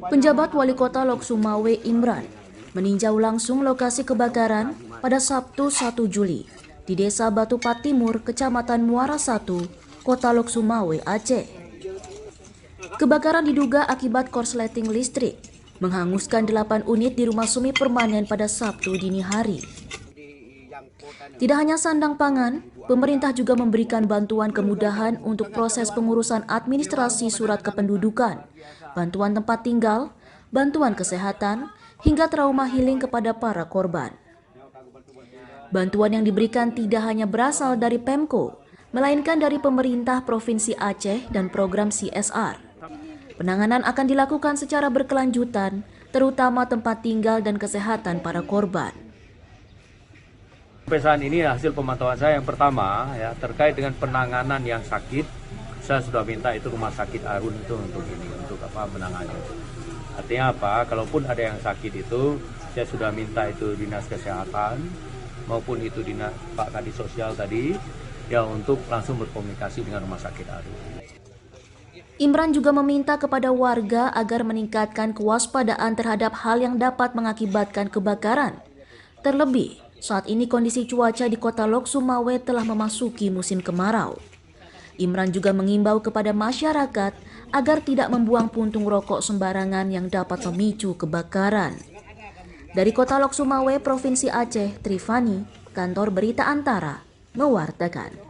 Penjabat Wali Kota Lok Sumawe Imran meninjau langsung lokasi kebakaran pada Sabtu 1 Juli di Desa Batupat Timur, Kecamatan Muara 1, Kota Lok Sumawe, Aceh. Kebakaran diduga akibat korsleting listrik, menghanguskan 8 unit di rumah semi permanen pada Sabtu dini hari. Tidak hanya sandang pangan, pemerintah juga memberikan bantuan kemudahan untuk proses pengurusan administrasi surat kependudukan, bantuan tempat tinggal, bantuan kesehatan, hingga trauma healing kepada para korban. Bantuan yang diberikan tidak hanya berasal dari Pemko, melainkan dari pemerintah Provinsi Aceh dan program CSR. Penanganan akan dilakukan secara berkelanjutan, terutama tempat tinggal dan kesehatan para korban. Sampai saat ini hasil pemantauan saya yang pertama ya terkait dengan penanganan yang sakit, saya sudah minta itu rumah sakit Arun itu untuk menangani. Artinya apa? Kalaupun ada yang sakit itu, saya sudah minta itu dinas kesehatan maupun itu dinas Pak Kadis Sosial tadi ya untuk langsung berkomunikasi dengan rumah sakit Arun. Imran juga meminta kepada warga agar meningkatkan kewaspadaan terhadap hal yang dapat mengakibatkan kebakaran. Terlebih, saat ini kondisi cuaca di Kota Lok Sumawe telah memasuki musim kemarau. Imran juga mengimbau kepada masyarakat agar tidak membuang puntung rokok sembarangan yang dapat memicu kebakaran. Dari Kota Lok Sumawe, Provinsi Aceh, Trifani, Kantor Berita Antara, mewartakan.